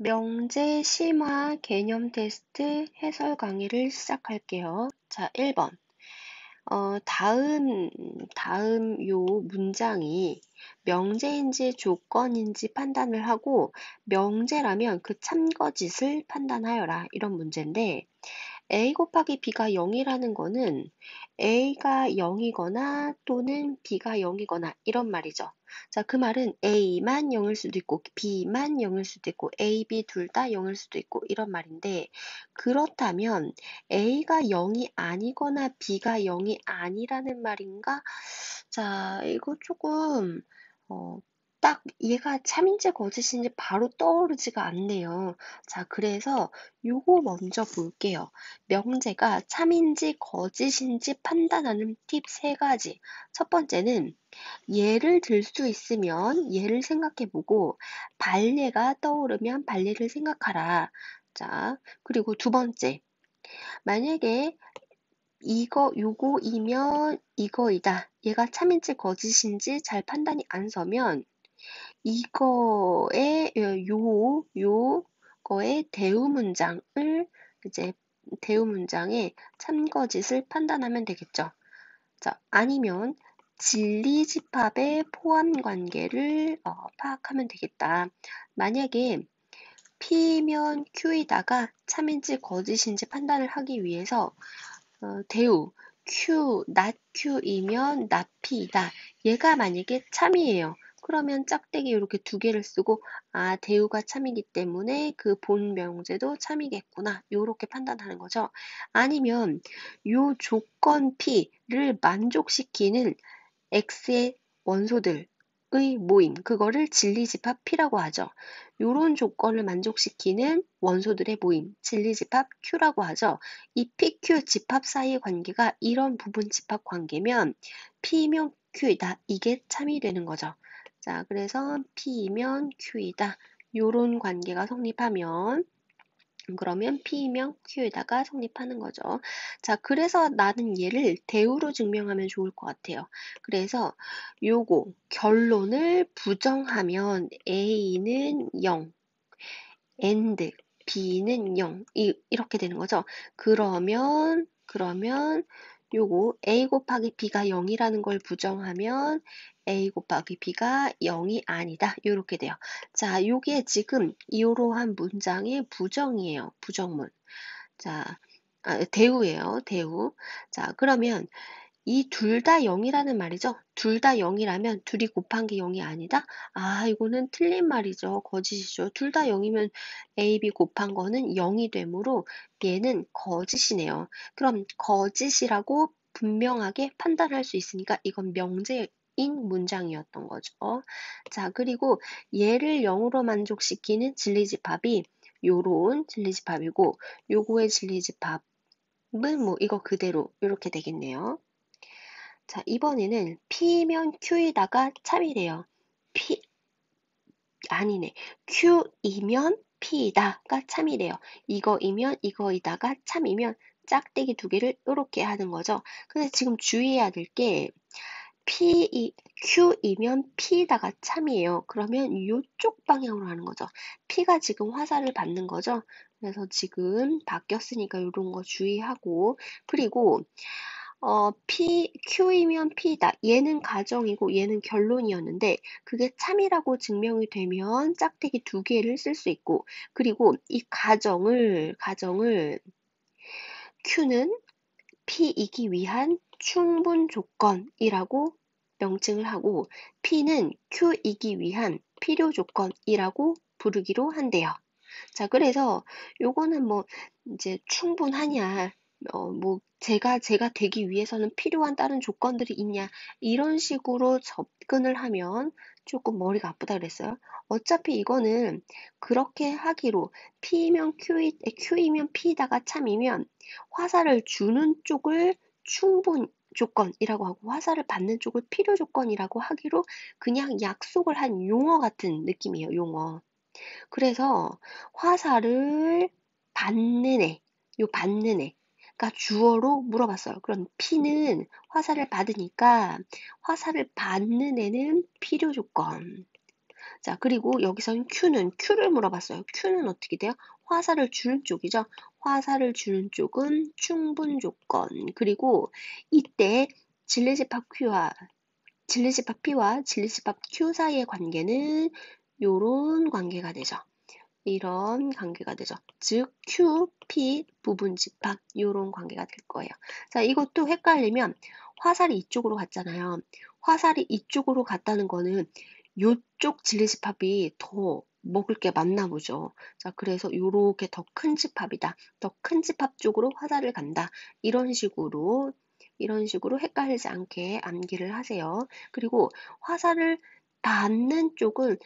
명제 심화 개념 테스트 해설 강의를 시작할게요. 자, 1번. 다음 요 문장이 명제인지 조건인지 판단을 하고 명제라면 그 참거짓을 판단하여라. 이런 문제인데 a 곱하기 b가 0이라는 거는 a가 0이거나 또는 b가 0이거나 이런 말이죠. 자, 그 말은 a만 0일 수도 있고 b만 0일 수도 있고 a, b 둘 다 0일 수도 있고 이런 말인데 그렇다면 a가 0이 아니거나 b가 0이 아니라는 말인가? 자, 이거 조금 딱 얘가 참인지 거짓인지 바로 떠오르지가 않네요. 자, 그래서 요거 먼저 볼게요. 명제가 참인지 거짓인지 판단하는 팁 세 가지. 첫 번째는 예를 들 수 있으면 예를 생각해보고 발례가 떠오르면 발례를 생각하라. 자, 그리고 두 번째, 만약에 요거이면 이거이다. 얘가 참인지 거짓인지 잘 판단이 안 서면 요거의 대우 문장을 이제 대우 문장의 참거짓을 판단하면 되겠죠. 자, 아니면 진리집합의 포함 관계를 파악하면 되겠다. 만약에 P면 Q이다가 참인지 거짓인지 판단을 하기 위해서 대우 Q, not Q이면 not P이다. 얘가 만약에 참이에요. 그러면 짝대기 이렇게 두 개를 쓰고 대우가 참이기 때문에 그 본 명제도 참이겠구나. 이렇게 판단하는 거죠. 아니면 요 조건 P를 만족시키는 X의 원소들의 모임, 그거를 진리집합 P라고 하죠. 요런 조건을 만족시키는 원소들의 모임, 진리집합 Q라고 하죠. 이 PQ 집합 사이의 관계가 이런 부분 집합 관계면 P이면 Q이다. 이게 참이 되는 거죠. 자, 그래서 P이면 Q이다. 요런 관계가 성립하면 그러면 P이면 Q에다가 성립하는 거죠. 자, 그래서 나는 얘를 대우로 증명하면 좋을 것 같아요. 그래서 요거 결론을 부정하면 A는 0, and B는 0 이렇게 되는 거죠. 그러면 요거 A 곱하기 B가 0이라는 걸 부정하면 A 곱하기 B가 0이 아니다. 이렇게 돼요. 자, 요게 지금 이러한 문장의 부정이에요. 부정문. 자, 대우예요. 대우. 자, 그러면 이 둘 다 0이라는 말이죠. 둘 다 0이라면 둘이 곱한 게 0이 아니다? 이거는 틀린 말이죠. 거짓이죠. 둘 다 0이면 A, B 곱한 거는 0이 되므로 얘는 거짓이네요. 그럼 거짓이라고 분명하게 판단할 수 있으니까 이건 명제인 문장이었던 거죠. 자, 그리고 얘를 0으로 만족시키는 진리집합이 요런 진리집합이고 요거의 진리집합은 뭐 이거 그대로 이렇게 되겠네요. 자, 이번에는 P면 Q이다가 참이래요. P, 아니네. Q이면 P이다가 참이래요. 이거이면 이거이다가 참이면 짝대기 두 개를 이렇게 하는 거죠. 근데 지금 주의해야 될 게 Q이면 P다가 참이에요. 그러면 이쪽 방향으로 하는 거죠. P가 지금 화살을 받는 거죠. 그래서 지금 바뀌었으니까 이런 거 주의하고 그리고 Q이면 P다. 얘는 가정이고 얘는 결론이었는데 그게 참이라고 증명이 되면 짝대기 두 개를 쓸 수 있고 그리고 이 가정을 Q는 P이기 위한 충분 조건이라고 명칭을 하고 P는 Q이기 위한 필요 조건이라고 부르기로 한대요. 자, 그래서 요거는 뭐 이제 충분하냐, 뭐 제가 되기 위해서는 필요한 다른 조건들이 있냐 이런 식으로 접근을 하면 조금 머리가 아프다 그랬어요. 어차피 이거는 그렇게 하기로 Q이면 P다가 참이면 화살을 주는 쪽을 충분 조건이라고 하고 화살을 받는 쪽을 필요 조건이라고 하기로 그냥 약속을 한 용어 같은 느낌이에요, 용어. 그래서 화살을 받는 애, 요 받는 애가 주어로 물어봤어요. 그럼 P는 화살을 받으니까 화살을 받는 애는 필요 조건. 자, 그리고 여기서는 Q를 물어봤어요. Q는 어떻게 돼요? 화살을 주는 쪽이죠. 화살을 주는 쪽은 충분 조건. 그리고 이때 진리집합 P와 진리집합 Q 사이의 관계는 요런 관계가 되죠. 이런 관계가 되죠. 즉 Q, P 부분 집합 요런 관계가 될 거예요. 자, 이것도 헷갈리면 화살이 이쪽으로 갔잖아요. 화살이 이쪽으로 갔다는 거는 요쪽 진리집합이 더 먹을 게 많나 보죠. 자, 그래서 요렇게 더 큰 집합이다. 더 큰 집합 쪽으로 화살을 간다. 이런 식으로 헷갈리지 않게 암기를 하세요. 그리고 화살을 받는 쪽은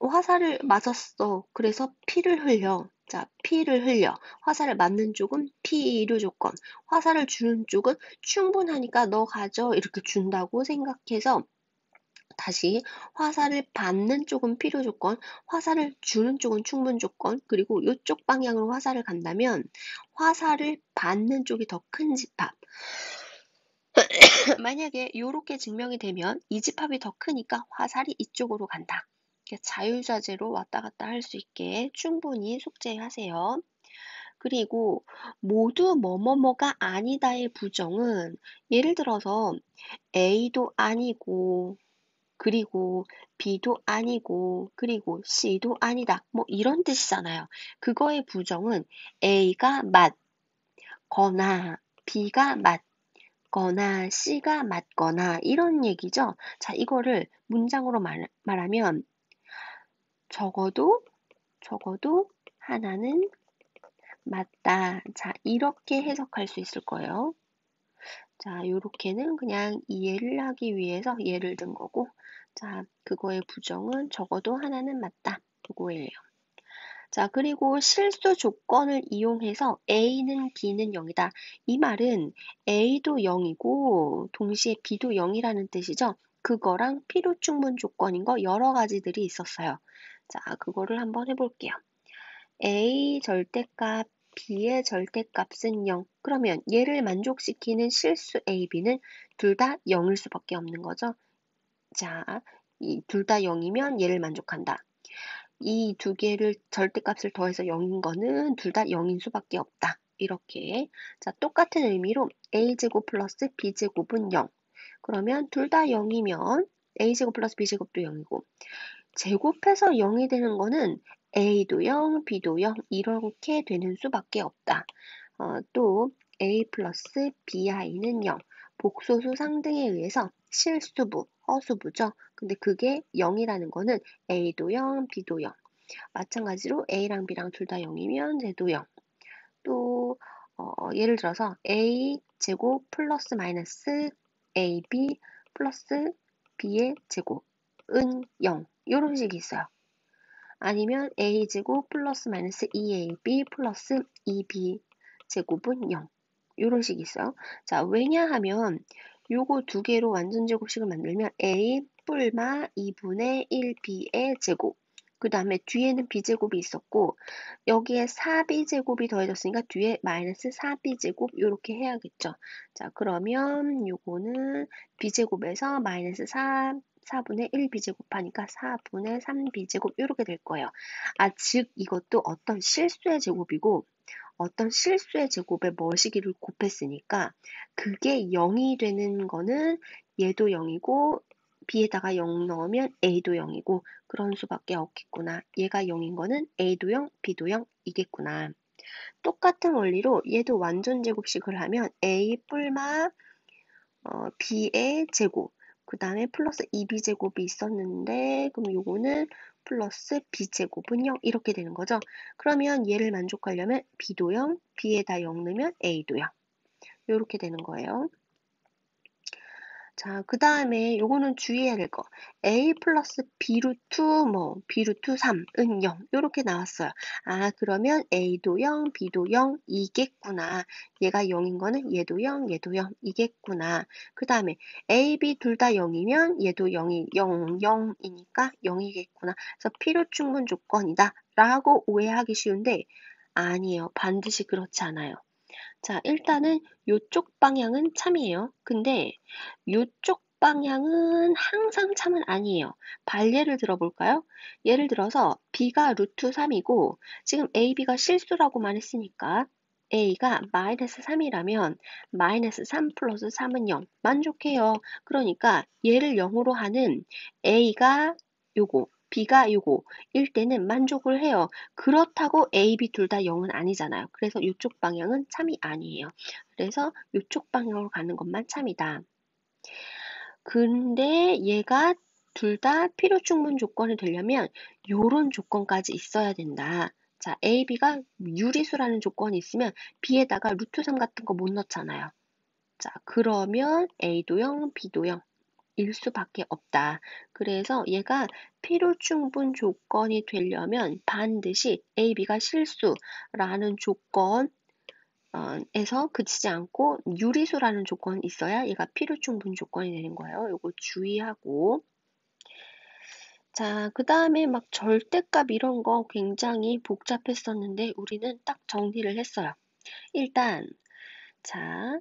화살을 맞았어. 그래서 피를 흘려. 자, 피를 흘려. 화살을 맞는 쪽은 피의료 조건. 화살을 주는 쪽은 충분하니까 너 가져. 이렇게 준다고 생각해서 다시 화살을 받는 쪽은 필요 조건, 화살을 주는 쪽은 충분 조건, 그리고 이쪽 방향으로 화살을 간다면 화살을 받는 쪽이 더 큰 집합. 만약에 이렇게 증명이 되면 이 집합이 더 크니까 화살이 이쪽으로 간다. 자유자재로 왔다 갔다 할 수 있게 충분히 숙제하세요. 그리고 모두 뭐뭐뭐가 아니다의 부정은 예를 들어서 A도 아니고 그리고 B도 아니고 그리고 C도 아니다. 뭐 이런 뜻이잖아요. 그거의 부정은 A가 맞거나 B가 맞거나 C가 맞거나 이런 얘기죠. 자, 이거를 문장으로 말하면 적어도 하나는 맞다. 자, 이렇게 해석할 수 있을 거예요. 자, 요렇게는 그냥 이해를 하기 위해서 예를 든 거고, 자, 그거의 부정은 적어도 하나는 맞다. 그거예요. 자, 그리고 실수 조건을 이용해서 A는 B는 0이다. 이 말은 A도 0이고 동시에 B도 0이라는 뜻이죠. 그거랑 필요 충분 조건인 거 여러 가지들이 있었어요. 자, 그거를 한번 해볼게요. A 절대값, B의 절대값은 0. 그러면 얘를 만족시키는 실수 A, B는 둘 다 0일 수밖에 없는 거죠. 자, 이 둘 다 0이면 얘를 만족한다. 이 두 개를 절대값을 더해서 0인 거는 둘 다 0인 수밖에 없다. 이렇게. 자, 똑같은 의미로 A제곱 플러스 B제곱은 0. 그러면 둘 다 0이면 A제곱 플러스 B제곱도 0이고 제곱해서 0이 되는 거는 A도 0, B도 0 이렇게 되는 수밖에 없다. 또 A 플러스 BI는 0. 복소수 상등에 의해서 실수부, 허수부죠. 근데 그게 0이라는 거는 A도 0, B도 0. 마찬가지로 A랑 B랑 둘 다 0이면 쟤도 0. 또 예를 들어서 A 제곱 플러스 마이너스 AB 플러스 B의 제곱은 0. 이런 식이 있어요. 아니면 A제곱 플러스 마이너스 2AB 플러스 2B 제곱은 0. 이런 식이 있어요. 자, 왜냐하면 요거 두 개로 완전제곱식을 만들면 A 뿔마 2분의 1B의 제곱 그 다음에 뒤에는 B제곱이 있었고 여기에 4B제곱이 더해졌으니까 뒤에 마이너스 4B제곱 이렇게 해야겠죠. 자, 그러면 요거는 B제곱에서 마이너스 4분의 1B제곱 하니까 4분의 3B제곱 이렇게 될 거예요. 아, 즉 이것도 어떤 실수의 제곱이고 어떤 실수의 제곱에 뭐시기를 곱했으니까 그게 0이 되는 거는 얘도 0이고 B에다가 0 넣으면 A도 0이고 그런 수밖에 없겠구나. 얘가 0인 거는 A도 0, B도 0 이겠구나. 똑같은 원리로 얘도 완전 제곱식을 하면 A 뿔마 B의 제곱 그 다음에 플러스 2B제곱이 있었는데 그럼 요거는 플러스 B제곱은 0 이렇게 되는 거죠. 그러면 얘를 만족하려면 B도 0, B에다 0 넣으면 A도 0 이렇게 되는 거예요. 자, 그 다음에 요거는 주의해야 될 거. A 플러스 B루트 B루트 3은 0. 요렇게 나왔어요. 아, 그러면 A도 0, B도 0 이겠구나. 얘가 0인 거는 얘도 0, 얘도 0 이겠구나. 그 다음에 A, B 둘 다 0이면 얘도 0이 0, 0이니까 0이겠구나. 그래서 필요 충분 조건이다. 라고 오해하기 쉬운데 아니에요. 반드시 그렇지 않아요. 자, 일단은 요쪽 방향은 참이에요. 근데 요쪽 방향은 항상 참은 아니에요. 발예를 들어볼까요? 예를 들어서 b가 루트 3이고 지금 ab가 실수라고만 했으니까 a가 마이너스 3이라면 마이너스 3 플러스 3은 0. 만족해요. 그러니까 얘를 0으로 하는 a가 요거, b가 요거 일 때는 만족을 해요. 그렇다고 a, b 둘 다 0은 아니잖아요. 그래서 이쪽 방향은 참이 아니에요. 그래서 이쪽 방향으로 가는 것만 참이다. 근데 얘가 둘 다 필요 충분 조건이 되려면 요런 조건까지 있어야 된다. 자, A, B가 유리수라는 조건이 있으면 B에다가 루트 3 같은 거 못 넣잖아요. 자, 그러면 A도 0, B도 0. 일 수밖에 없다. 그래서 얘가 필요 충분 조건이 되려면 반드시 A, B가 실수라는 조건 에서 그치지 않고 유리수라는 조건이 있어야 얘가 필요 충분 조건이 되는 거예요. 요거 주의하고. 자, 그 다음에 막 절대값 이런 거 굉장히 복잡했었는데 우리는 딱 정리를 했어요. 일단, 자,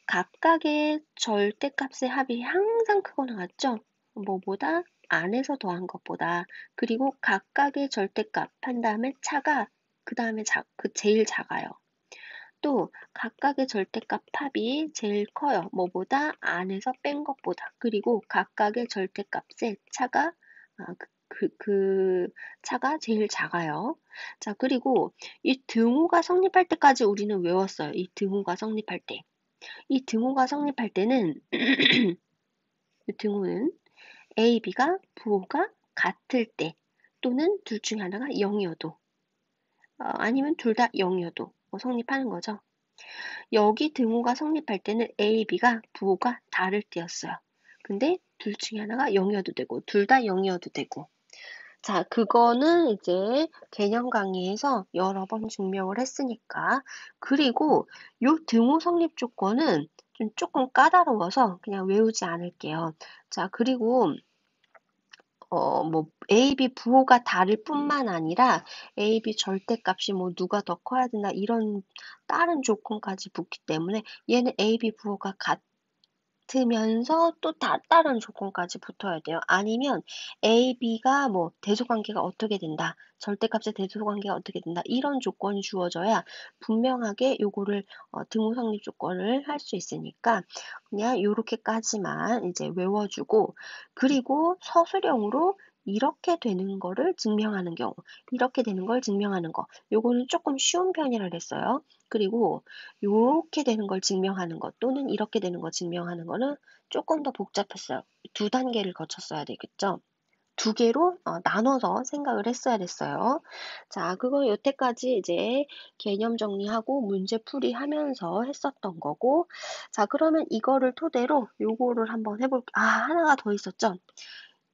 각각의 절대값의 합이 항상 크거나 같죠? 뭐보다? 안에서 더한 것보다. 그리고 각각의 절대값 한 다음에 차가 그 다음에 제일 작아요. 또 각각의 절대값 합이 제일 커요. 뭐보다? 안에서 뺀 것보다. 그리고 각각의 절대값의 차가 그 차가 제일 작아요. 자, 그리고 이 등호가 성립할 때까지 우리는 외웠어요. 이 등호가 성립할 때. 이 등호가 성립할 때는 이 등호는 A, B가 부호가 같을 때 또는 둘 중에 하나가 0이어도 아니면 둘 다 0이어도 성립하는 거죠. 여기 등호가 성립할 때는 A, B가 부호가 다를 때였어요. 근데 둘 중에 하나가 0이어도 되고 둘 다 0이어도 되고 자, 그거는 이제 개념 강의에서 여러 번 증명을 했으니까 그리고 요 등호 성립 조건은 좀 조금 까다로워서 그냥 외우지 않을게요. 자, 그리고 뭐 A, B 부호가 다를 뿐만 아니라 A, B 절대값이 뭐 누가 더 커야 된다 이런 다른 조건까지 붙기 때문에 얘는 A, B 부호가 같으면서 또 다른 조건까지 붙어야 돼요. 아니면 A, B가 뭐 대소관계가 어떻게 된다. 절대값의 대소관계가 어떻게 된다. 이런 조건이 주어져야 분명하게 요거를 등호 성립 조건을 할 수 있으니까 그냥 요렇게까지만 이제 외워주고 그리고 서술형으로 이렇게 되는 거를 증명하는 경우 이렇게 되는 걸 증명하는 거 요거는 조금 쉬운 편이라 그랬어요. 그리고 요렇게 되는 걸 증명하는 것 또는 이렇게 되는 거 증명하는 거는 조금 더 복잡했어요. 두 단계를 거쳤어야 되겠죠. 두 개로 나눠서 생각을 했어야 됐어요. 자, 그거 여태까지 이제 개념 정리하고 문제 풀이 하면서 했었던 거고 자, 그러면 이거를 토대로 요거를 한번 해볼게요. 하나가 더 있었죠.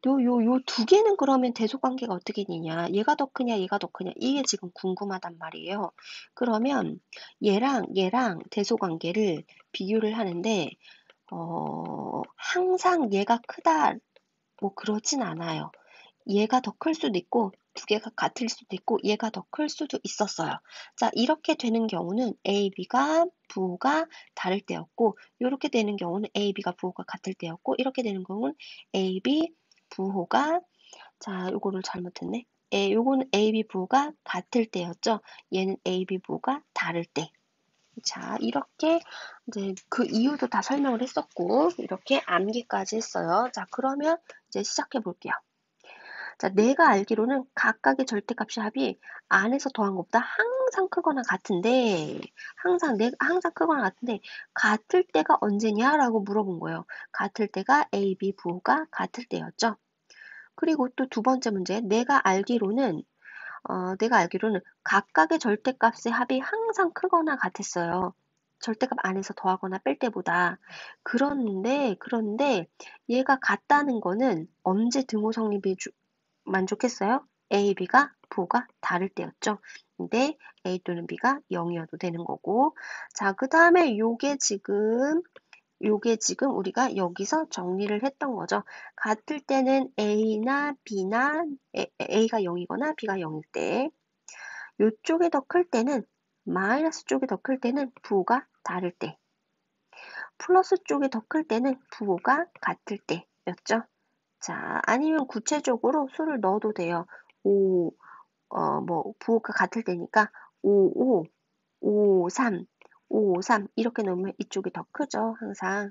요 두 개는 그러면 대소관계가 어떻게 되냐? 얘가 더 크냐, 얘가 더 크냐? 이게 지금 궁금하단 말이에요. 그러면 얘랑 대소관계를 비교를 하는데, 항상 얘가 크다, 뭐 그러진 않아요. 얘가 더 클 수도 있고, 두 개가 같을 수도 있고, 얘가 더 클 수도 있었어요. 자, 이렇게 되는 경우는 A, B가 부호가 다를 때였고, 이렇게 되는 경우는 A, B가 부호가 같을 때였고, 이렇게 되는 경우는 A, B 부호가 자, 요거를 잘못했네. 요거는 A, B 부호가 같을 때였죠. 얘는 A, B 부호가 다를 때. 자, 이렇게 이제 그 이유도 다 설명을 했었고, 이렇게 암기까지 했어요. 자, 그러면 이제 시작해 볼게요. 자, 내가 알기로는 각각의 절대값의 합이 안에서 더한 것보다 항상 크거나 같은데, 항상 크거나 같은데, 같을 때가 언제냐라고 물어본 거예요. 같을 때가 A, B 부호가 같을 때였죠. 그리고 또 두 번째 문제, 내가 알기로는 각각의 절대값의 합이 항상 크거나 같았어요. 절대값 안에서 더하거나 뺄 때보다. 그런데 얘가 같다는 거는 언제 등호 성립이 만족했어요? A, B가 부호가 다를 때였죠. 근데 A 또는 B가 0이어도 되는 거고. 자, 그 다음에 요게 지금 우리가 여기서 정리를 했던 거죠. 같을 때는 A나 B나 A가 0이거나 B가 0일 때 이쪽에 더 클 때는 마이너스 쪽에 더 클 때는 부호가 다를 때 플러스 쪽이 더 클 때는 부호가 같을 때였죠. 자, 아니면 구체적으로 수를 넣어도 돼요. 5, 부호가 같을 때니까 55, 53, 553 이렇게 넣으면 이쪽이 더 크죠, 항상.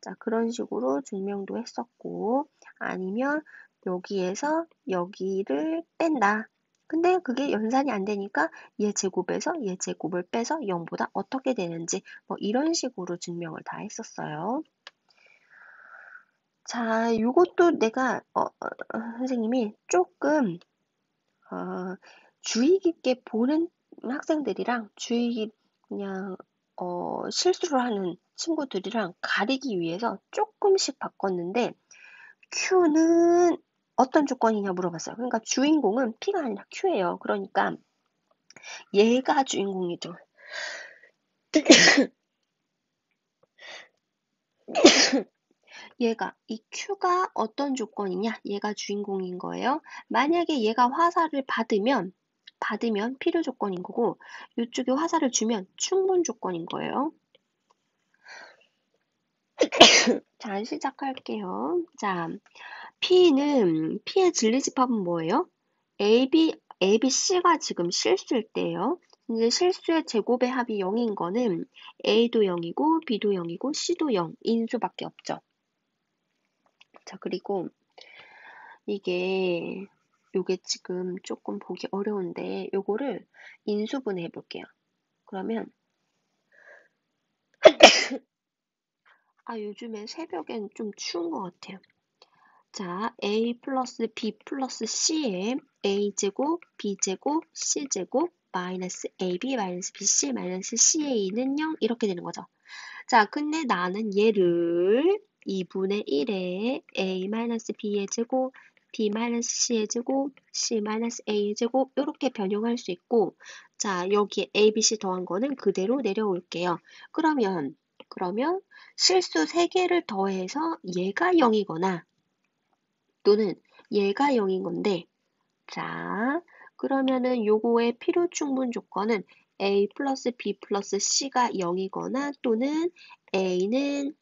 자, 그런 식으로 증명도 했었고, 아니면 여기에서 여기를 뺀다. 근데 그게 연산이 안 되니까 얘 제곱에서 얘 제곱을 빼서 0보다 어떻게 되는지 뭐 이런 식으로 증명을 다 했었어요. 자, 요것도 내가 선생님이 조금 주의 깊게 보는 학생들이랑 그냥 실수를 하는 친구들이랑 가리기 위해서 조금씩 바꿨는데 Q는 어떤 조건이냐 물어봤어요. 그러니까 주인공은 P가 아니라 Q예요. 그러니까 얘가 주인공이죠. 이 Q가 어떤 조건이냐? 얘가 주인공인 거예요. 만약에 얘가 화살을 받으면 필요 조건인 거고, 이쪽에 화살을 주면 충분 조건인 거예요. 자, 시작할게요. 자, P의 진리집합은 뭐예요? ABC가 지금 실수일 때예요. 이제 실수의 제곱의 합이 0인 거는 A도 0이고, B도 0이고, C도 0인 수밖에 없죠. 자, 그리고 요게 지금 조금 보기 어려운데, 요거를 인수분해 해볼게요. 그러면, 요즘에 새벽엔 좀 추운 것 같아요. 자, A 플러스 B 플러스 C에 A제곱, B제곱, C제곱, 마이너스 AB, 마이너스 BC, 마이너스 CA는 0 이렇게 되는 거죠. 자, 근데 나는 얘를 2분의 1에 A 마이너스 B의 제곱, B 마이너스 C의 제곱, C 마이너스 A의 제곱 이렇게 변형할 수 있고 자, 여기에 A, B, C 더한 거는 그대로 내려올게요. 그러면 실수 3개를 더해서 얘가 0이거나 또는 얘가 0인 건데 자, 그러면은 요거의 필요 충분 조건은 A 플러스 B 플러스 C가 0이거나 또는 A는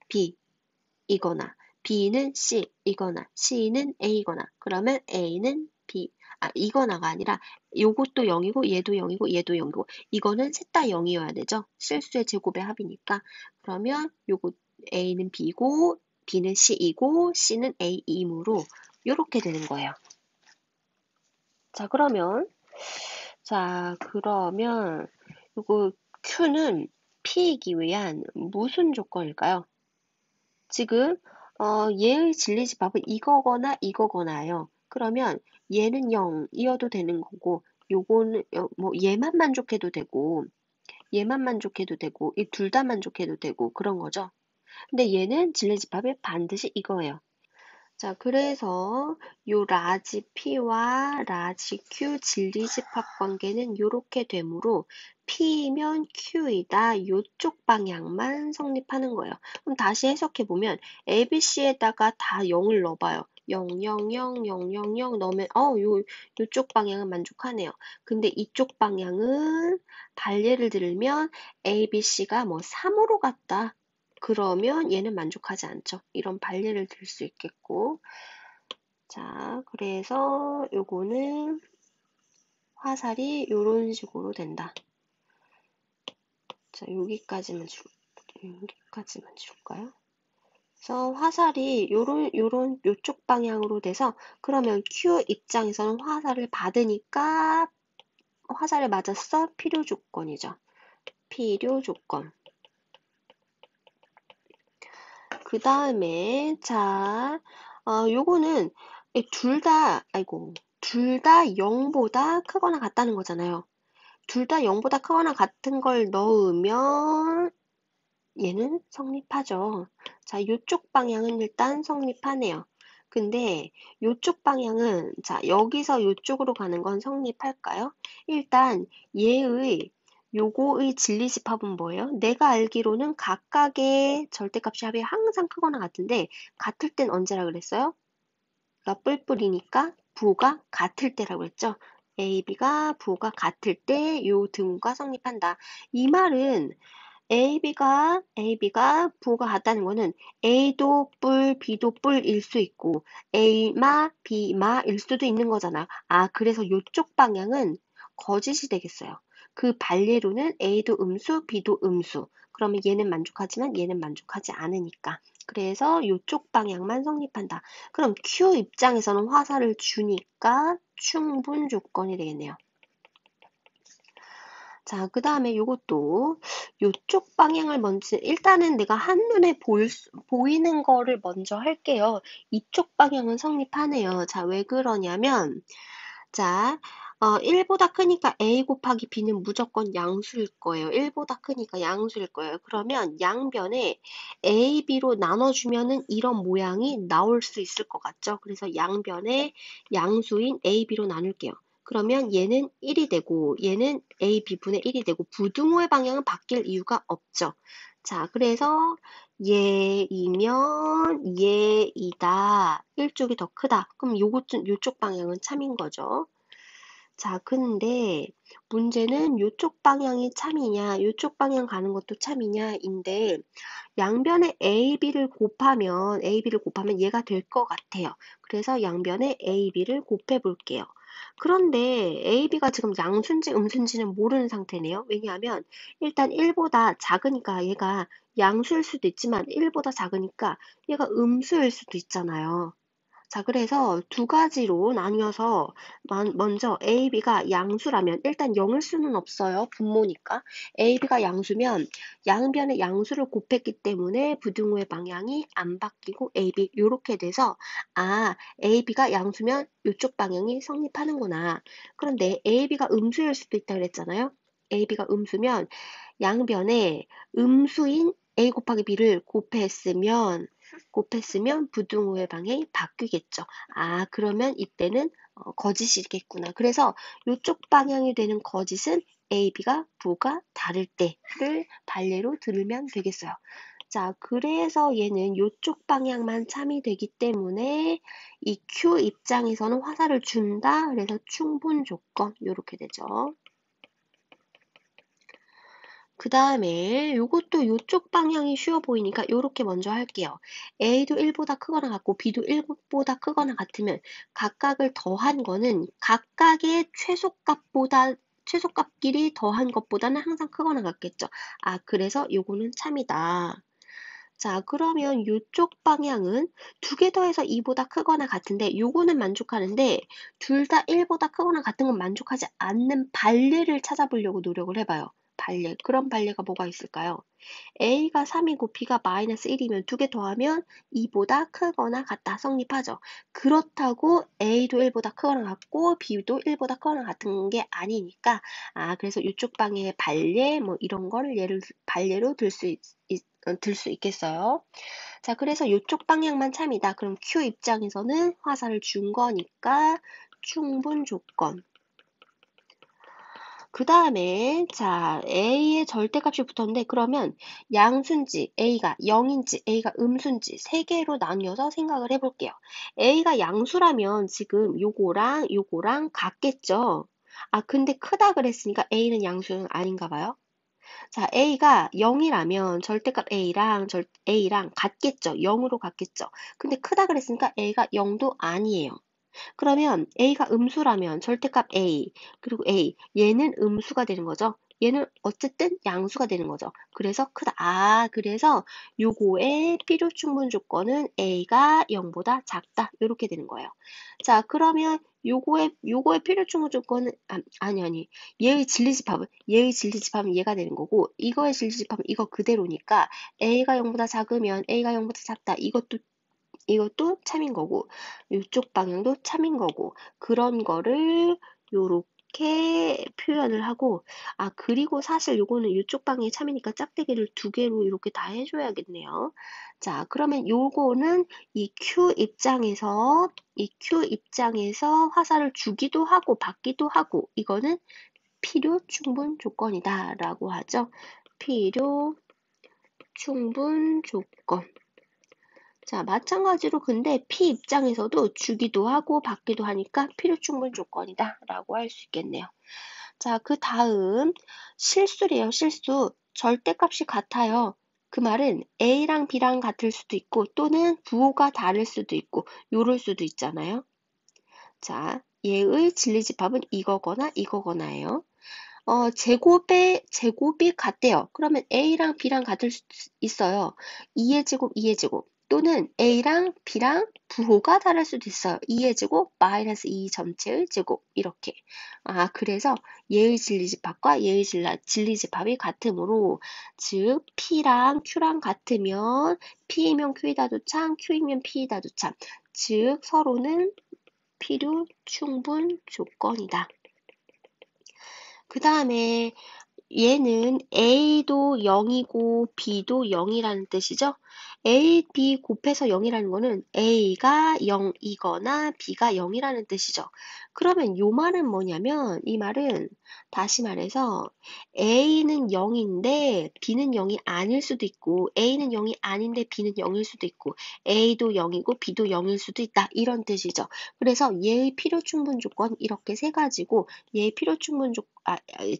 B이거나 B는 C이거나 C는 A이거나 그러면 A는 B 이거나가 아니라 요것도 0이고 얘도 0이고 얘도 0이고 이거는 셋 다 0이어야 되죠. 실수의 제곱의 합이니까 그러면 요거 A는 B고 B는 C이고 C는 A이므로 요렇게 되는 거예요. 자, 그러면 요거 Q는 P이기 위한 무슨 조건일까요? 지금 얘의 진리집합은 이거거나 이거거나예요. 그러면 얘는 0이어도 되는 거고 요거는 뭐 얘만 만족해도 되고 이 둘 다 만족해도 되고 그런 거죠. 근데 얘는 진리집합이 반드시 이거예요. 자, 그래서 요 라지 P와 라지 Q 진리집합 관계는 이렇게 되므로 P면 Q이다. 요쪽 방향만 성립하는 거예요. 그럼 다시 해석해보면 ABC에다가 다 0을 넣어봐요. 0, 0, 0, 0, 0, 0 넣으면 요쪽 방향은 만족하네요. 근데 이쪽 방향은 반례를 들면 ABC가 뭐 3으로 갔다. 그러면 얘는 만족하지 않죠. 이런 반례를 들 수 있겠고. 자, 그래서 요거는 화살이 이런 식으로 된다. 자, 여기까지만 줄까요? 그래서 화살이 요쪽 방향으로 돼서 그러면 Q 입장에서는 화살을 받으니까 화살에 맞았어? 필요 조건이죠. 필요 조건. 그 다음에 요거는 둘 다 0보다 크거나 같다는 거잖아요. 둘 다 0보다 크거나 같은 걸 넣으면 얘는 성립하죠. 자, 요쪽 방향은 일단 성립하네요. 근데 요쪽 방향은 여기서 요쪽으로 가는 건 성립할까요? 일단 요거의 진리집합은 뭐예요? 내가 알기로는 각각의 절대값이 합이 항상 크거나 같은데 같을 땐 언제라 그랬어요? 그러니까 뿔뿔이니까 부호가 같을 때라고 했죠. A, B가 부호가 같을 때 요 등호가 성립한다. 이 말은 AB가 부호가 같다는 거는 A도 뿔, B도 뿔일 수 있고 A마, B마일 수도 있는 거잖아. 아, 그래서 이쪽 방향은 거짓이 되겠어요. 그 반례로는 A도 음수, B도 음수. 그러면 얘는 만족하지만 얘는 만족하지 않으니까. 그래서 이쪽 방향만 성립한다. 그럼 Q 입장에서는 화살을 주니까 충분 조건이 되겠네요. 자, 그 다음에 요것도 요쪽 방향을 먼저, 일단은 내가 한눈에 보이는 거를 먼저 할게요. 이쪽 방향은 성립하네요. 자, 왜 그러냐면, 자, 1보다 크니까 A 곱하기 B는 무조건 양수일 거예요. 1보다 크니까 양수일 거예요. 그러면 양변에 A, B로 나눠주면은 이런 모양이 나올 수 있을 것 같죠? 그래서 양변에 양수인 A, B로 나눌게요. 그러면 얘는 1이 되고 얘는 A, B분의 1이 되고 부등호의 방향은 바뀔 이유가 없죠. 자, 그래서 얘이면 얘이다. 1쪽이 더 크다. 그럼 요쪽 방향은 참인 거죠. 자, 근데 문제는 요쪽 방향이 참이냐, 요쪽 방향 가는 것도 참이냐인데 양변에 AB를 곱하면 얘가 될 것 같아요. 그래서 양변에 AB를 곱해 볼게요. 그런데 AB가 지금 양수인지 음수인지는 모르는 상태네요. 왜냐하면 일단 1보다 작으니까 얘가 양수일 수도 있지만 1보다 작으니까 얘가 음수일 수도 있잖아요. 자, 그래서 두 가지로 나뉘어서 먼저 A, B가 양수라면 일단 0일 수는 없어요. 분모니까. A, B가 양수면 양변에 양수를 곱했기 때문에 부등호의 방향이 안 바뀌고 A, B 이렇게 돼서 아, A, B가 양수면 이쪽 방향이 성립하는구나. 그런데 A, B가 음수일 수도 있다 그랬잖아요. A, B가 음수면 양변에 음수인 A 곱하기 B를 곱했으면 부등호의 방향이 바뀌겠죠. 아, 그러면 이때는 거짓이겠구나. 그래서 이쪽 방향이 되는 거짓은 A, B가 부가 다를 때를 반례로 들으면 되겠어요. 자, 그래서 얘는 이쪽 방향만 참이 되기 때문에 이 Q 입장에서는 화살을 준다. 그래서 충분 조건 이렇게 되죠. 그 다음에 요것도 요쪽 방향이 쉬워 보이니까 요렇게 먼저 할게요. A도 1보다 크거나 같고 B도 1보다 크거나 같으면 각각을 더한 거는 각각의 최소값끼리 더한 것보다는 항상 크거나 같겠죠. 아, 그래서 요거는 참이다. 자, 그러면 요쪽 방향은 두 개 더해서 2보다 크거나 같은데 요거는 만족하는데 둘 다 1보다 크거나 같은 건 만족하지 않는 반례를 찾아보려고 노력을 해봐요. 반례. 그런 반례가 뭐가 있을까요? A가 3이고 B가 마이너스 1이면 두 개 더하면 2보다 크거나 같다. 성립하죠. 그렇다고 A도 1보다 크거나 같고 B도 1보다 크거나 같은 게 아니니까 그래서 이쪽 방향의 반례 뭐 이런 거를 반례로 들 수 있겠어요. 자, 그래서 이쪽 방향만 참이다. 그럼 Q 입장에서는 화살을 준 거니까 충분 조건. 그 다음에 자 A의 절대값이 붙었는데 그러면 양수인지 A가 0인지 A가 음수인지 세 개로 나뉘어서 생각을 해볼게요. A가 양수라면 지금 요거랑 같겠죠. 아, 근데 크다 그랬으니까 A는 양수는 아닌가 봐요. 자, A가 0이라면 절대값 A랑 같겠죠. 0으로 같겠죠. 근데 크다 그랬으니까 A가 0도 아니에요. 그러면 A가 음수라면 절대값 A, 그리고 얘는 음수가 되는 거죠. 얘는 어쨌든 양수가 되는 거죠. 그래서 크다. 그래서 요거의 필요 충분 조건은 A가 0보다 작다. 이렇게 되는 거예요. 자, 그러면 요거의 필요 충분 조건은, 아니. 얘의 진리집합은 얘가 되는 거고, 이거의 진리집합은 이거 그대로니까, A가 0보다 작으면 A가 0보다 작다. 이것도 참인 거고, 이쪽 방향도 참인 거고, 그런 거를 요렇게 표현을 하고, 그리고 사실 요거는 이쪽 방향이 참이니까 짝대기를 두 개로 이렇게 다 해줘야겠네요. 자, 그러면 요거는 이 Q 입장에서 화살을 주기도 하고 받기도 하고, 이거는 필요 충분 조건이다 라고 하죠. 필요 충분 조건. 자, 마찬가지로 근데 P 입장에서도 주기도 하고 받기도 하니까 필요 충분 조건이다 라고 할 수 있겠네요. 자, 그 다음 실수래요, 실수. 절대값이 같아요. 그 말은 A랑 B랑 같을 수도 있고 또는 부호가 다를 수도 있고 요럴 수도 있잖아요. 자, 얘의 진리집합은 이거거나 이거거나예요. 제곱이 같대요. 그러면 A랑 B랑 같을 수 있어요. 2의 제곱, 2의 제곱. 또는 A랑 B랑 부호가 다를 수도 있어요. 2의 제곱, 마이너스 2 전체의 제곱. 이렇게. 그래서 얘의 진리집합과 얘의 진리집합이 같으므로, 즉, P랑 Q랑 같으면, P이면 Q이다 도참, Q이면 P이다 도참. 즉, 서로는 필요 충분 조건이다. 그 다음에 얘는 A도 0이고 B도 0이라는 뜻이죠. A, B 곱해서 0이라는 거는 A가 0이거나 B가 0이라는 뜻이죠. 그러면 요 말은 뭐냐면 이 말은 다시 말해서 A는 0인데 B는 0이 아닐 수도 있고 A는 0이 아닌데 B는 0일 수도 있고 A도 0이고 B도 0일 수도 있다. 이런 뜻이죠. 그래서 얘의 필요 충분 조건 이렇게 세 가지고 얘의 필요 충분 조건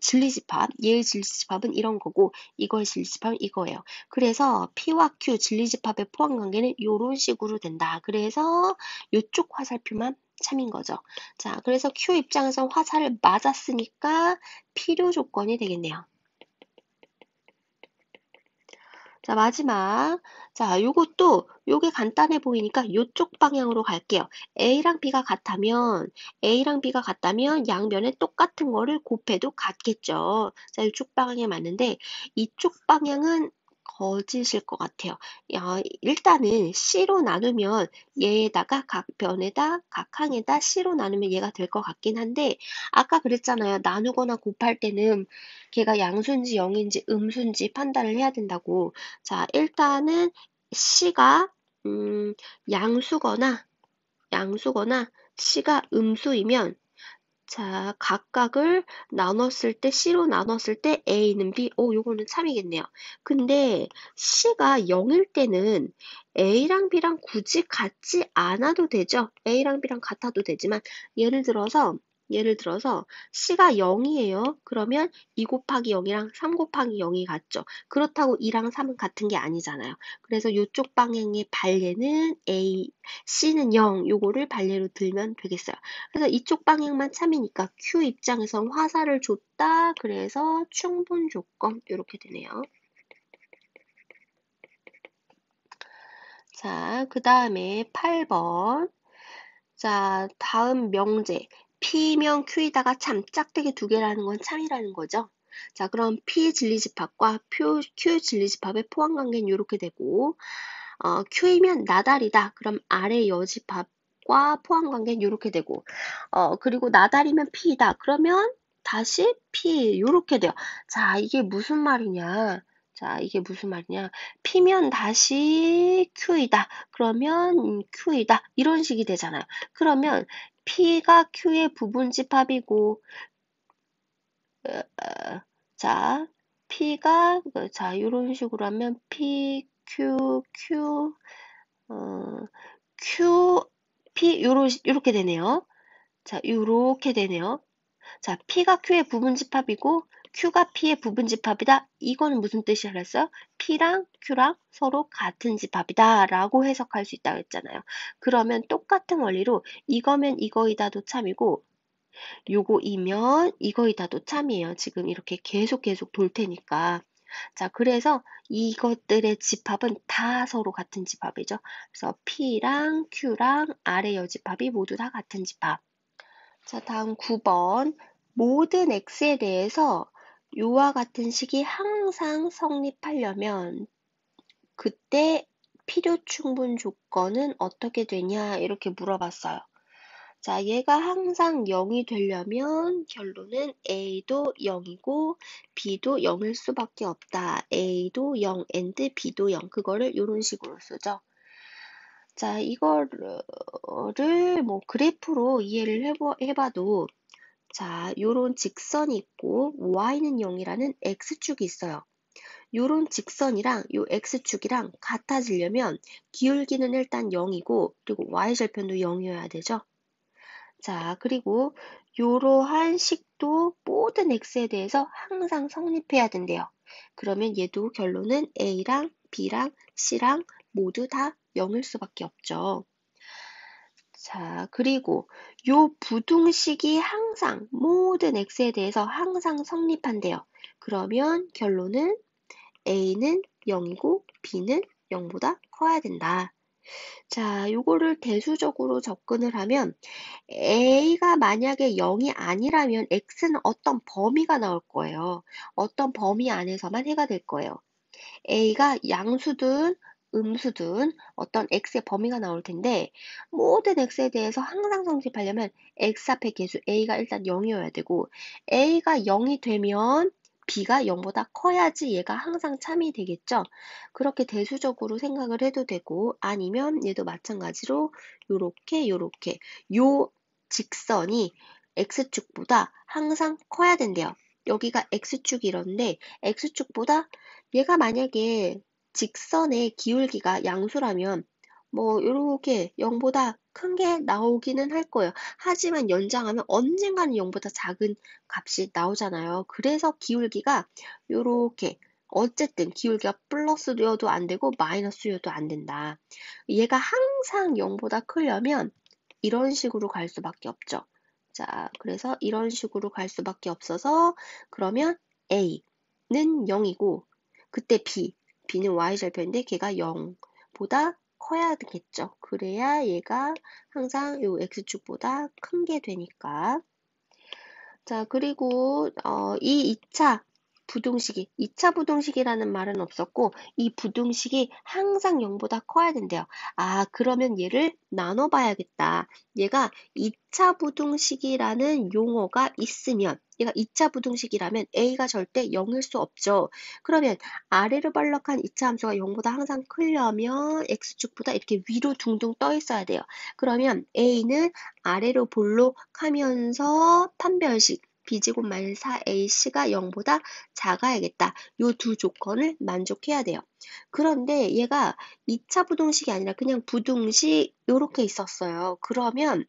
진리집합, 얘의 진리집합은 이런 거고 이거의 진리집합은 이거예요. 그래서 P와 Q 진리집합의 포함관계는 이런 식으로 된다. 그래서 이쪽 화살표만 참인 거죠. 자, 그래서 Q 입장에서 화살을 맞았으니까 필요 조건이 되겠네요. 자, 마지막. 자, 요게 간단해 보이니까 요쪽 방향으로 갈게요. A랑 B가 같다면 양변에 똑같은 거를 곱해도 같겠죠. 자, 이쪽 방향에 맞는데 이쪽 방향은 거짓일 것 같아요. 일단은 C로 나누면 얘에다가 각 항에다 C로 나누면 얘가 될 것 같긴 한데 아까 그랬잖아요. 나누거나 곱할 때는 걔가 양수인지 0인지 음수인지 판단을 해야 된다고. 자, 일단은 C가 양수거나 C가 음수이면 자, 각각을 나눴을 때 C로 나눴을 때 A는 B. 요거는 참이겠네요. 근데 C가 0일 때는 A랑 B랑 굳이 같지 않아도 되죠. A랑 B랑 같아도 되지만 예를 들어서 C가 0이에요. 그러면 2 곱하기 0이랑 3 곱하기 0이 같죠. 그렇다고 2랑 3은 같은 게 아니잖아요. 그래서 이쪽 방향의 발례는 C는 0, 요거를 발례로 들면 되겠어요. 그래서 이쪽 방향만 참이니까 Q 입장에선 화살을 줬다. 그래서 충분 조건 이렇게 되네요. 자, 그 다음에 8번. 자, 다음 명제. P면 Q이다가 참, 짝대기 두 개라는 건 참이라는 거죠. 자, 그럼 P 진리집합과 Q 진리집합의 포함관계는 이렇게 되고, Q이면 나달이다. 그럼 아래 여집합과 포함관계는 이렇게 되고, 그리고 나달이면 P이다. 그러면 다시 P, 요렇게 돼요. 자, 이게 무슨 말이냐. P면 다시 Q이다. 그러면 Q이다. 이런 식이 되잖아요. 그러면 P가 Q의 부분집합이고, 자, P가, 이런 식으로 하면 P, Q, Q, P, 요렇게 되네요. 자, 요렇게 되네요. 자, P가 Q의 부분집합이고, Q가 P의 부분집합이다. 이거는 무슨 뜻이 알았어요? P랑 Q랑 서로 같은 집합이다. 라고 해석할 수 있다고 했잖아요. 그러면 똑같은 원리로 이거면 이거이다도 참이고, 요거이면 이거이다도 참이에요. 지금 이렇게 계속 돌 테니까. 자, 그래서 이것들의 집합은 다 서로 같은 집합이죠. 그래서 P랑 Q랑 아래 여집합이 모두 다 같은 집합. 자, 다음 9번. 모든 X에 대해서 요와 같은 식이 항상 성립하려면 그때 필요 충분 조건은 어떻게 되냐 이렇게 물어봤어요. 자, 얘가 항상 0이 되려면 결론은 A도 0이고 B도 0일 수밖에 없다. A도 0 and B도 0. 그거를 이런 식으로 쓰죠. 자, 이거를 뭐 그래프로 이해를 해봐도 자, 요런 직선이 있고 y는 0이라는 x축이 있어요. 요런 직선이랑 요 x축이랑 같아지려면 기울기는 일단 0이고 그리고 y절편도 0이어야 되죠. 자, 그리고 이러한 식도 모든 x에 대해서 항상 성립해야 된대요. 그러면 얘도 결론은 A랑 B랑 C랑 모두 다 0일 수밖에 없죠. 자, 그리고 요 부등식이 항상 모든 x에 대해서 항상 성립한대요. 그러면 결론은 a는 0이고 b는 0보다 커야 된다. 자, 요거를 대수적으로 접근을 하면 a가 만약에 0이 아니라면 x는 어떤 범위가 나올 거예요. 어떤 범위 안에서만 해가 될 거예요. a가 양수든 음수든 어떤 x의 범위가 나올 텐데 모든 x에 대해서 항상 성립하려면 x 앞에 계수 a가 일단 0이어야 되고 a가 0이 되면 b가 0보다 커야지 얘가 항상 참이 되겠죠. 그렇게 대수적으로 생각을 해도 되고 아니면 얘도 마찬가지로 요렇게 요 직선이 x축보다 항상 커야 된대요. 여기가 x축이 이런데 x축보다 얘가 만약에 직선의 기울기가 양수라면 뭐 이렇게 0보다 큰 게 나오기는 할 거예요. 하지만 연장하면 언젠가는 0보다 작은 값이 나오잖아요. 그래서 기울기가 이렇게 어쨌든 기울기가 플러스여도 안 되고 마이너스여도 안 된다. 얘가 항상 0보다 크려면 이런 식으로 갈 수밖에 없죠. 자, 그래서 이런 식으로 갈 수밖에 없어서 그러면 A는 0이고 그때 B는 Y절편인데 걔가 0보다 커야 되겠죠. 그래야 얘가 항상 요 X축보다 큰 게 되니까. 자, 그리고 이 2차 부등식이 2차 부등식이라는 말은 없었고 이 부등식이 항상 0보다 커야 된대요. 아, 그러면 얘를 나눠봐야겠다. 얘가 2차 부등식이라는 용어가 있으면 얘가 2차 부등식이라면 a가 절대 0일 수 없죠. 그러면 아래로 볼록한 2차 함수가 0보다 항상 크려면 x축보다 이렇게 위로 둥둥 떠 있어야 돼요. 그러면 a는 아래로 볼록하면서 판별식 b제곱 마이너스 4ac가 0보다 작아야겠다. 요 두 조건을 만족해야 돼요. 그런데 얘가 2차 부등식이 아니라 그냥 부등식 요렇게 있었어요. 그러면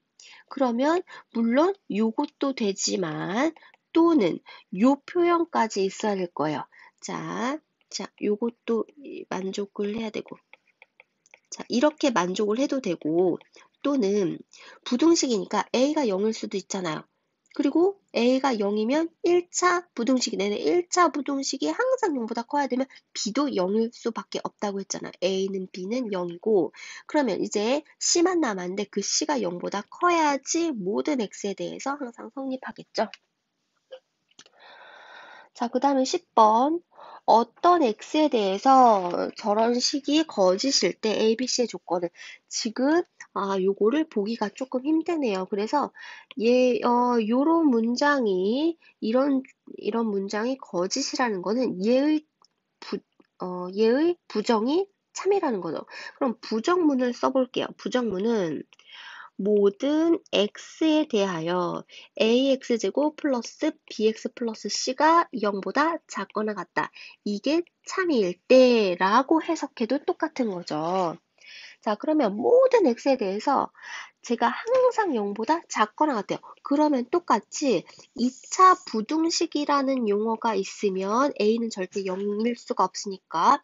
물론 요것도 되지만 또는 요 표현까지 있어야 될 거예요. 자, 요것도 만족을 해야 되고 자, 이렇게 만족을 해도 되고 또는 부등식이니까 a가 0일 수도 있잖아요. 그리고 a가 0이면 1차 부등식이 내내 1차 부등식이 항상 0보다 커야 되면 b도 0일 수밖에 없다고 했잖아요. a는 b는 0이고 그러면 이제 c만 남았는데 그 c가 0보다 커야지 모든 x에 대해서 항상 성립하겠죠. 자, 그 다음에 10번. 어떤 x에 대해서 저런 식이 거짓일 때 ABC의 조건을 지금 요거를 보기가 조금 힘드네요. 그래서 요런 문장이 이런 문장이 거짓이라는 거는 얘의 부정이 참이라는 거죠. 그럼 부정문을 써볼게요. 부정문은 모든 x에 대하여 ax제곱 플러스 bx 플러스 c가 0보다 작거나 같다. 이게 참일 때라고 해석해도 똑같은 거죠. 자, 그러면 모든 x에 대해서 제가 항상 0보다 작거나 같아요. 그러면 똑같이 2차 부등식이라는 용어가 있으면 a는 절대 0일 수가 없으니까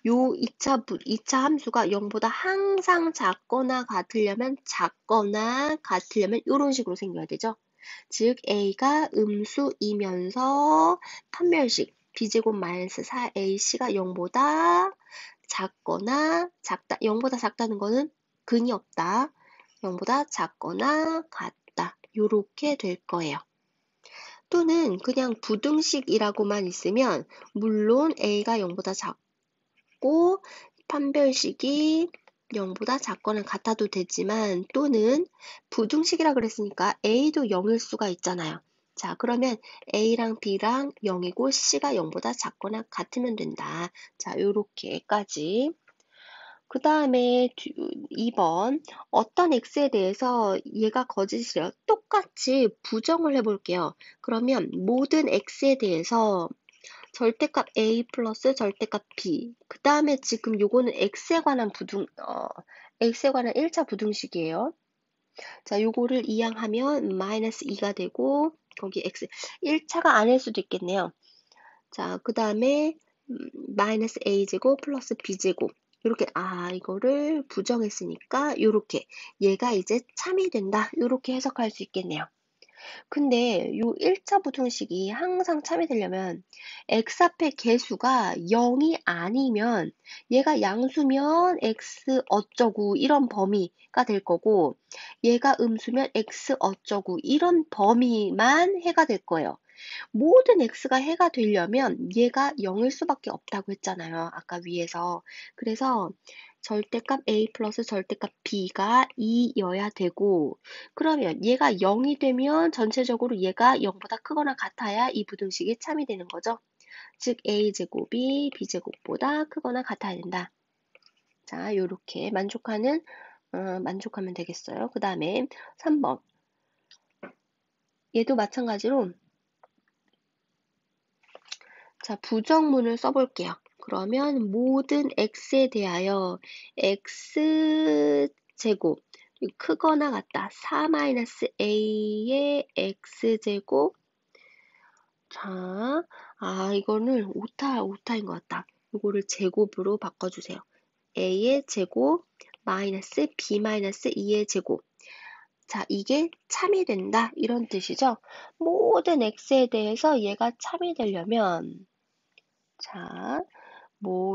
요 2차 함수가 0보다 항상 작거나 같으려면 이런 식으로 생겨야 되죠. 즉 a가 음수이면서 판별식 b제곱 마이너스 4ac가 0보다 작거나 작다. 0보다 작다는 거는 근이 없다. 0보다 작거나 같다. 요렇게 될 거예요. 또는 그냥 부등식이라고만 있으면 물론 a가 0보다 작고 판별식이 0보다 작거나 같아도 되지만 또는 부등식이라 그랬으니까 a도 0일 수가 있잖아요. 자, 그러면 a랑 b랑 0이고 c가 0보다 작거나 같으면 된다. 자, 요렇게까지. 그 다음에 2번 어떤 x에 대해서 얘가 거짓이래요. 똑같이 부정을 해볼게요. 그러면 모든 x에 대해서 절대값 a 플러스 절대값 b. 그 다음에 지금 요거는 x에 관한 x에 관한 1차 부등식이에요. 자, 요거를 이항하면 마이너스 2가 되고 거기 x 1차가 아닐 수도 있겠네요. 자, 그 다음에 마이너스 a제곱 플러스 b제곱. 이렇게 이거를 부정했으니까 이렇게 얘가 이제 참이 된다. 이렇게 해석할 수 있겠네요. 근데 요 1차 부등식이 항상 참이 되려면 x 앞에 개수가 0이 아니면 얘가 양수면 x 어쩌고 이런 범위가 될 거고 얘가 음수면 x 어쩌고 이런 범위만 해가 될 거예요. 모든 x가 해가 되려면 얘가 0일 수밖에 없다고 했잖아요. 아까 위에서. 그래서 절대값 a 플러스 절대값 b가 2여야 되고 그러면 얘가 0이 되면 전체적으로 얘가 0보다 크거나 같아야 이 부등식이 참이 되는 거죠. 즉 a제곱이 b제곱보다 크거나 같아야 된다. 자, 요렇게 만족하면 되겠어요. 그 다음에 3번. 얘도 마찬가지로 자, 부정문을 써볼게요. 그러면 모든 x에 대하여 x제곱 크거나 같다. 4-a의 x제곱 자, 이거는 오타인 것 같다. 이거를 제곱으로 바꿔주세요. a의 제곱 마이너스 b 마이너스 2의 제곱 자, 이게 참이 된다. 이런 뜻이죠. 모든 x에 대해서 얘가 참이 되려면 자,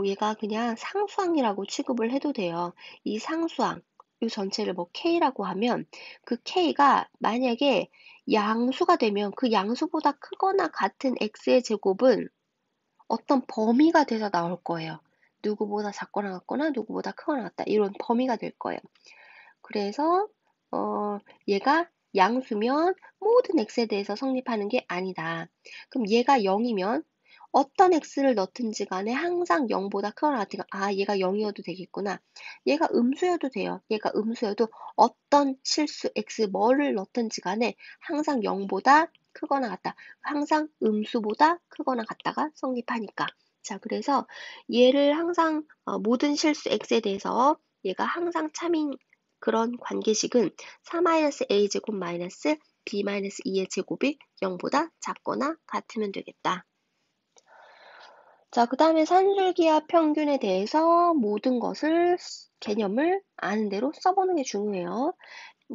얘가 그냥 상수항이라고 취급을 해도 돼요. 이 상수항, 이 전체를 K라고 하면 그 K가 만약에 양수가 되면 그 양수보다 크거나 같은 X의 제곱은 어떤 범위가 돼서 나올 거예요. 누구보다 작거나 같거나 누구보다 크거나 같다. 이런 범위가 될 거예요. 그래서 얘가 양수면 모든 x에 대해서 성립하는 게 아니다. 그럼 얘가 0이면 어떤 x를 넣든지 간에 항상 0보다 크거나 같으니까 얘가 0이어도 되겠구나. 얘가 음수여도 돼요. 얘가 음수여도 어떤 실수 x 뭐를 넣든지 간에 항상 0보다 크거나 같다. 항상 음수보다 크거나 같다가 성립하니까. 자, 그래서 얘를 항상 모든 실수 x에 대해서 얘가 항상 참인 그런 관계식은 4-a제곱 마이너스 b-2의 제곱이 0보다 작거나 같으면 되겠다. 자, 그 다음에 산술기하 평균에 대해서 모든 것을 개념을 아는 대로 써보는 게 중요해요.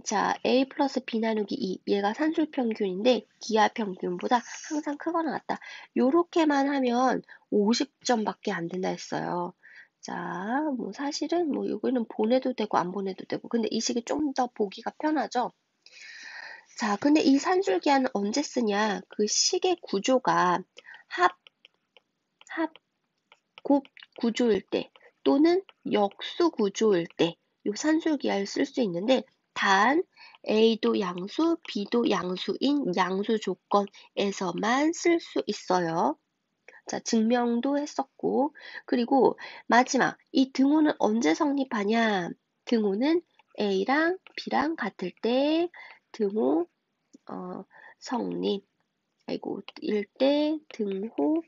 자, a 플러스 b 나누기 2 얘가 산술평균인데 기하 평균보다 항상 크거나 같다. 요렇게만 하면 50점밖에 안 된다 했어요. 자, 사실은 이거는 보내도 되고 안 보내도 되고 근데 이 식이 좀 더 보기가 편하죠. 자, 근데 이 산술기하는 언제 쓰냐? 그 식의 구조가 합곱 구조일 때 또는 역수 구조일 때 이 산술기하를 쓸 수 있는데 단 A도 양수, B도 양수인 양수 조건에서만 쓸 수 있어요. 자, 증명도 했었고 그리고 마지막 이 등호는 언제 성립하냐? 등호는 A랑 B랑 같을 때 등호 성립 일 때 등호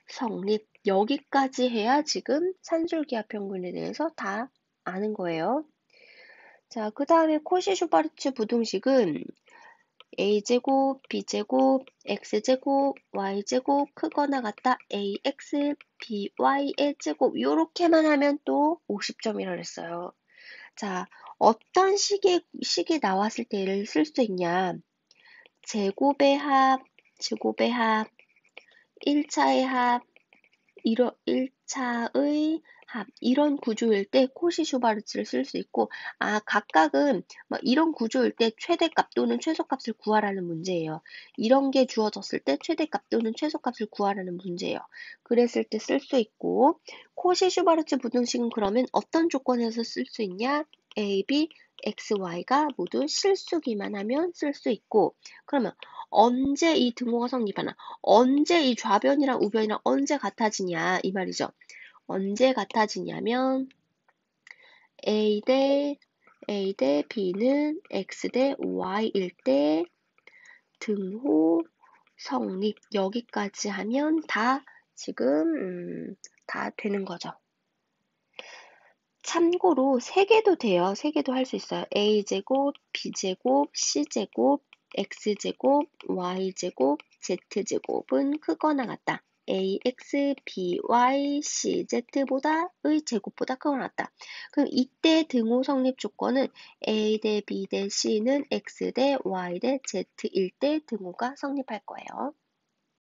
성립 여기까지 해야 지금 산술기하 평균에 대해서 다 아는 거예요. 자, 그 다음에 코시-슈바르츠 부등식은 a제곱, b제곱, x제곱, y제곱 크거나 같다 ax, by의 제곱 이렇게만 하면 또 50점이라 그랬어요. 자, 어떤 식이 나왔을 때 얘를 쓸 수 있냐? 제곱의 합, 제곱의 합, 1차의 합, 1차의 합 이런 구조일 때 코시-슈바르츠를 쓸 수 있고 각각은 이런 구조일 때 최대값 또는 최소값을 구하라는 문제예요. 이런 게 주어졌을 때 최대값 또는 최소값을 구하라는 문제예요. 그랬을 때 쓸 수 있고 코시-슈바르츠 부등식은 그러면 어떤 조건에서 쓸 수 있냐? A, B, X, Y가 모두 실수기만 하면 쓸 수 있고 그러면 언제 이 등호가 성립하나? 언제 이 좌변이랑 우변이랑 언제 같아지냐 이 말이죠. 언제 같아지냐면 A 대 B는 X 대 Y일 때 등호 성립 여기까지 하면 다 지금 다 되는 거죠. 참고로 3개도 돼요. 3개도 할 수 있어요. A제곱, B제곱, C제곱, X제곱, Y제곱, Z제곱은 크거나 같다. ax, by, cz보다의 제곱보다 크거나 같다. 그럼 이때 등호 성립 조건은 a 대 b 대 c는 x 대 y 대 z일 때 등호가 성립할 거예요.